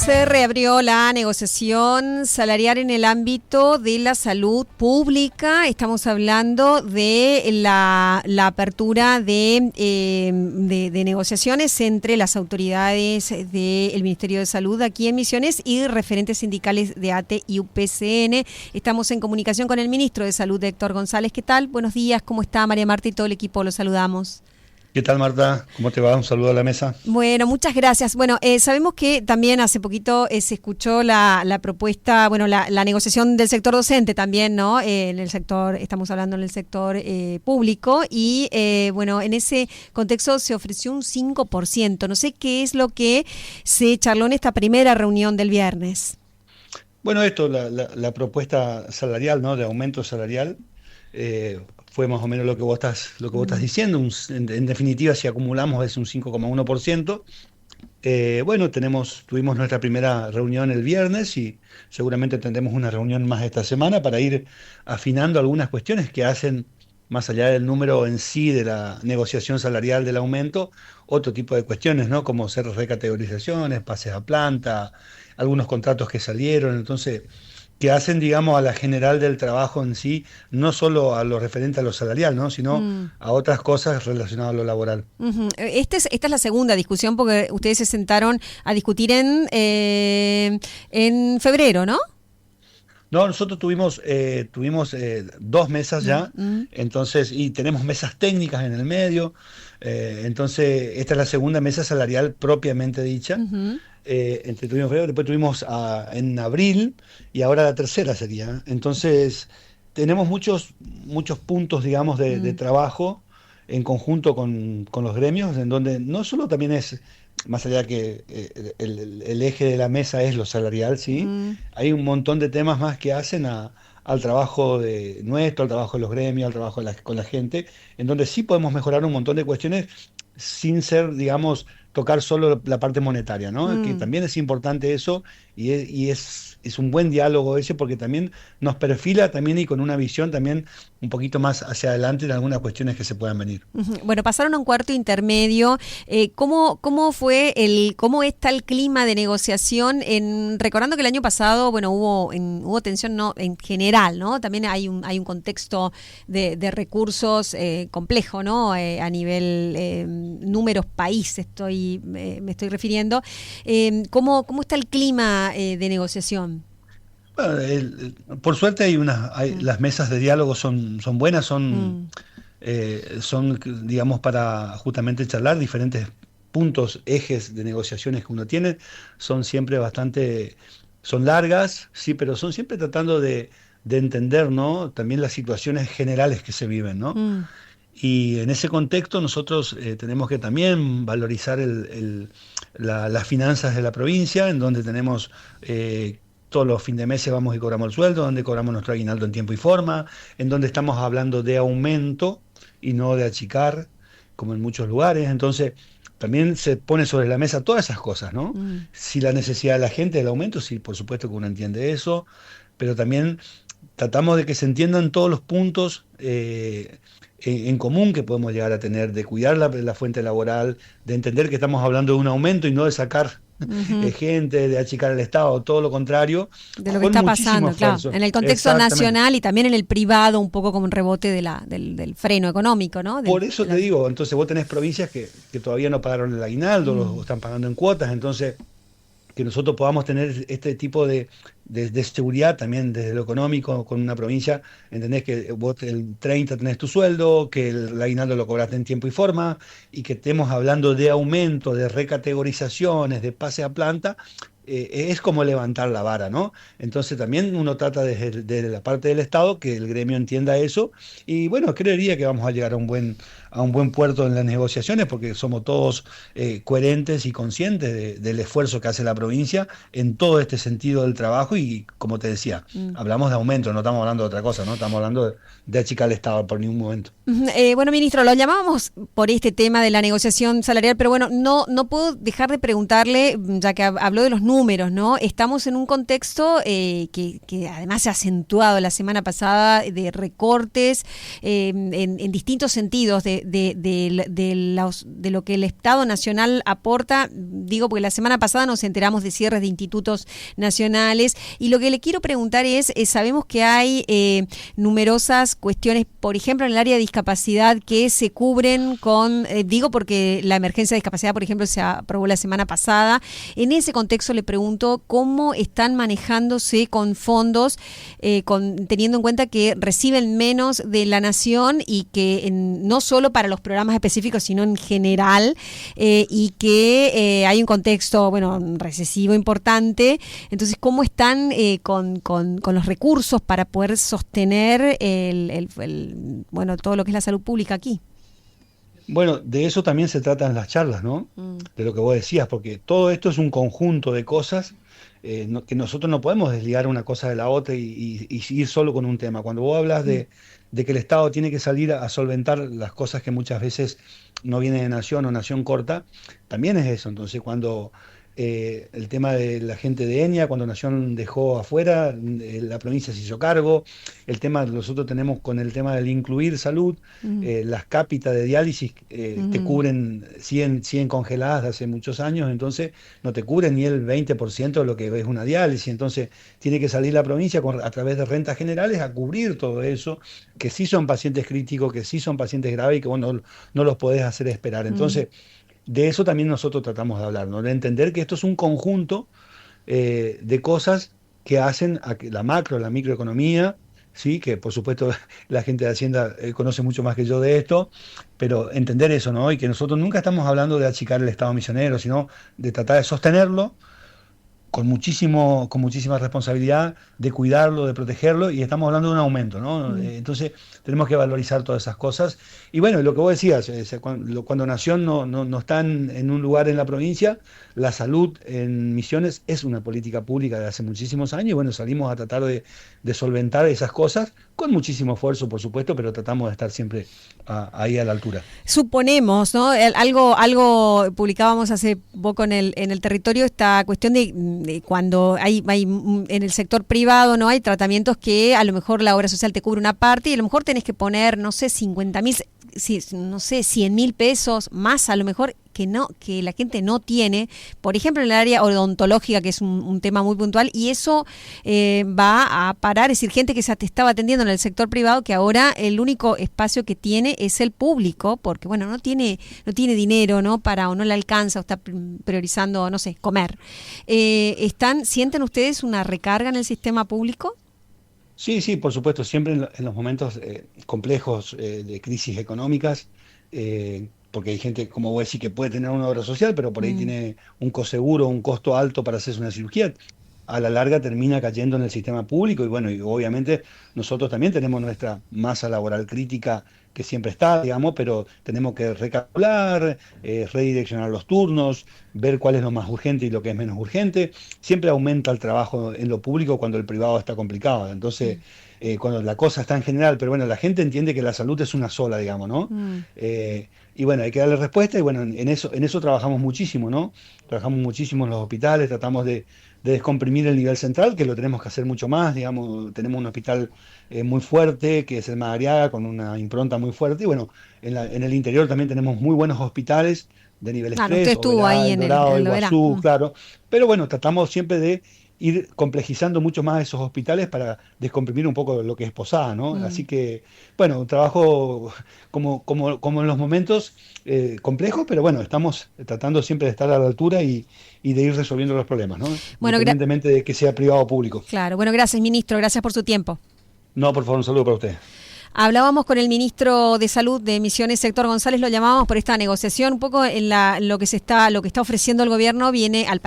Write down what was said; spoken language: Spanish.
Se reabrió la negociación salarial en el ámbito de la salud pública. Estamos hablando de la apertura de negociaciones entre las autoridades del Ministerio de Salud aquí en Misiones y referentes sindicales de ATE y UPCN. Estamos en comunicación con el ministro de Salud, Héctor González. ¿Qué tal? Buenos días. ¿Cómo está María Marta y todo el equipo? Los saludamos. ¿Qué tal, Marta? ¿Cómo te va? Un saludo a la mesa. Bueno, muchas gracias. Bueno, sabemos que también hace poquito se escuchó la propuesta, bueno, la negociación del sector docente también, ¿no? En el sector, estamos hablando en el sector público y, bueno, en ese contexto se ofreció un 5%. No sé qué es lo que se charló en esta primera reunión del viernes. Bueno, la propuesta salarial, ¿no? De aumento salarial, fue más o menos lo que vos estás diciendo. En definitiva, si acumulamos es un 5,1%. Bueno, tuvimos nuestra primera reunión el viernes y seguramente tendremos una reunión más esta semana para ir afinando algunas cuestiones que hacen, más allá del número en sí de la negociación salarial del aumento, otro tipo de cuestiones, ¿no? Como ser recategorizaciones, pases a planta, algunos contratos que salieron. Entonces, que hacen, digamos, a la general del trabajo en sí, no solo a lo referente a lo salarial, ¿no? Sino a otras cosas relacionadas a lo laboral. Uh-huh. Esta es la segunda discusión, porque ustedes se sentaron a discutir en febrero, ¿no? No, nosotros tuvimos 2 mesas ya, entonces, y tenemos mesas técnicas en el medio, entonces esta es la segunda mesa salarial propiamente dicha. Tuvimos febrero, después tuvimos en abril y ahora la tercera sería. Entonces tenemos muchos puntos, digamos, de trabajo en conjunto con los gremios, en donde no solo también es, más allá que el eje de la mesa es lo salarial, ¿sí? Hay un montón de temas más que hacen al trabajo al trabajo de los gremios, al trabajo con la gente, en donde sí podemos mejorar un montón de cuestiones sin ser, digamos, tocar solo la parte monetaria, ¿no? Que también es importante eso y es un buen diálogo ese, porque también nos perfila también y con una visión también un poquito más hacia adelante en algunas cuestiones que se puedan venir. Bueno, pasaron a un cuarto intermedio. ¿Cómo cómo está el clima de negociación? Recordando que el año pasado, bueno, hubo tensión, ¿no? En general, ¿no? También hay un contexto de recursos complejo, ¿no? A nivel números país me estoy refiriendo. ¿Cómo está el clima de negociación? Bueno, por suerte las mesas de diálogo son buenas, son, digamos, para justamente charlar diferentes puntos, ejes de negociaciones que uno tiene. Son siempre son largas, sí, pero son siempre tratando de entender, ¿no? También las situaciones generales que se viven, ¿no? Y en ese contexto nosotros tenemos que también valorizar las finanzas de la provincia, en donde tenemos todos los fines de mes vamos y cobramos el sueldo, donde cobramos nuestro aguinaldo en tiempo y forma, en donde estamos hablando de aumento y no de achicar, como en muchos lugares. Entonces también se pone sobre la mesa todas esas cosas, ¿no? Si la necesidad de la gente del aumento, sí, por supuesto que uno entiende eso, pero también tratamos de que se entiendan todos los puntos en común que podemos llegar a tener, de cuidar la fuente laboral, de entender que estamos hablando de un aumento y no de sacar gente, de achicar el Estado, todo lo contrario. De lo que está pasando, claro, en el contexto nacional y también en el privado, un poco como un rebote del freno económico, ¿no? Por eso te digo, entonces vos tenés provincias que todavía no pagaron el aguinaldo, lo están pagando en cuotas, entonces que nosotros podamos tener este tipo de seguridad también desde lo económico con una provincia. Entendés que vos el 30 tenés tu sueldo, que el aguinaldo lo cobraste en tiempo y forma, y que estemos hablando de aumento, de recategorizaciones, de pase a planta. Es como levantar la vara, ¿no? Entonces también uno trata desde la parte del Estado que el gremio entienda eso, y bueno, creería que vamos a llegar a un buen puerto en las negociaciones, porque somos todos coherentes y conscientes del esfuerzo que hace la provincia en todo este sentido del trabajo, y como te decía, hablamos de aumento, no estamos hablando de otra cosa, ¿no? Estamos hablando de achicar el Estado por ningún momento. Bueno, ministro, lo llamábamos por este tema de la negociación salarial, pero bueno, no puedo dejar de preguntarle, ya que habló de los números, ¿no? Estamos en un contexto que además se ha acentuado la semana pasada de recortes en distintos sentidos de de lo que el Estado Nacional aporta, digo porque la semana pasada nos enteramos de cierres de institutos nacionales, y lo que le quiero preguntar es, sabemos que hay numerosas cuestiones, por ejemplo, en el área de discapacidad, que se cubren con, digo porque la emergencia de discapacidad, por ejemplo, se aprobó la semana pasada. En ese contexto le pregunto cómo están manejándose con fondos, teniendo en cuenta que reciben menos de la nación y que no solo para los programas específicos, sino en general, y que hay un contexto, bueno, recesivo importante. Entonces, ¿cómo están con los recursos para poder sostener bueno, todo lo que es la salud pública aquí? Bueno, de eso también se tratan las charlas, ¿no? De lo que vos decías, porque todo esto es un conjunto de cosas que nosotros no podemos desligar una cosa de la otra y ir solo con un tema. Cuando vos hablas de que el Estado tiene que salir a solventar las cosas que muchas veces no vienen de nación o nación corta, también es eso. Entonces, cuando el tema de la gente de Enia, cuando Nación dejó afuera, la provincia se hizo cargo, el tema nosotros tenemos con el tema del incluir salud, las cápitas de diálisis te cubren, siguen congeladas de hace muchos años, entonces no te cubren ni el 20% de lo que es una diálisis, entonces tiene que salir la provincia a través de rentas generales a cubrir todo eso, que sí son pacientes críticos, que sí son pacientes graves y que vos no los podés hacer esperar. Entonces, de eso también nosotros tratamos de hablar, ¿no? De entender que esto es un conjunto de cosas que hacen a que la microeconomía, ¿sí? Que por supuesto la gente de Hacienda conoce mucho más que yo de esto, pero entender eso, ¿no? Y que nosotros nunca estamos hablando de achicar el Estado misionero, sino de tratar de sostenerlo con muchísima responsabilidad, de cuidarlo, de protegerlo, y estamos hablando de un aumento, ¿no? Entonces tenemos que valorizar todas esas cosas. Y bueno, lo que vos decías, cuando Nación no está en un lugar en la provincia, la salud en Misiones es una política pública de hace muchísimos años, y bueno, salimos a tratar de solventar esas cosas, con muchísimo esfuerzo, por supuesto, pero tratamos de estar siempre ahí a la altura. Suponemos, ¿no? Algo publicábamos hace poco en el territorio, esta cuestión de cuando hay en el sector privado, ¿no? Hay tratamientos que a lo mejor la obra social te cubre una parte y a lo mejor tenés que poner, no sé, 50.000, no sé, 100.000 pesos más a lo mejor que la gente no tiene, por ejemplo en el área odontológica, que es un tema muy puntual, y eso va a parar, es decir, gente que se te estaba atendiendo en el sector privado, que ahora el único espacio que tiene es el público, porque bueno, no tiene dinero, ¿no? O no le alcanza, o está priorizando, no sé, comer. ¿Sienten ustedes una recarga en el sistema público? Sí, por supuesto, siempre en los momentos complejos de crisis económicas, porque hay gente, como vos decís, que puede tener una obra social, pero por ahí tiene un coseguro, un costo alto para hacerse una cirugía. A la larga termina cayendo en el sistema público y bueno, y obviamente nosotros también tenemos nuestra masa laboral crítica que siempre está, digamos, pero tenemos que recalcular, redireccionar los turnos, ver cuál es lo más urgente y lo que es menos urgente. Siempre aumenta el trabajo en lo público cuando el privado está complicado. Entonces, cuando la cosa está en general, pero bueno, la gente entiende que la salud es una sola, digamos, ¿no? Y bueno, hay que darle respuesta y bueno, en eso trabajamos muchísimo, ¿no? Trabajamos muchísimo en los hospitales, tratamos de descomprimir el nivel central, que lo tenemos que hacer mucho más, digamos, tenemos un hospital muy fuerte, que es el Madariaga, con una impronta muy fuerte, y bueno, en el interior también tenemos muy buenos hospitales de nivel 3, usted estuvo ahí en Dorado, el Iguazú, claro, pero bueno, tratamos siempre de ir complejizando mucho más esos hospitales para descomprimir un poco lo que es Posada, ¿no? Así que, bueno, un trabajo como en los momentos complejos, pero bueno, estamos tratando siempre de estar a la altura y de ir resolviendo los problemas, ¿no? Bueno, independientemente de que sea privado o público. Claro, bueno, gracias, ministro, gracias por su tiempo. No, por favor, un saludo para usted. Hablábamos con el ministro de Salud de Misiones, Héctor González, lo llamábamos por esta negociación, un poco en lo que está ofreciendo el gobierno, viene al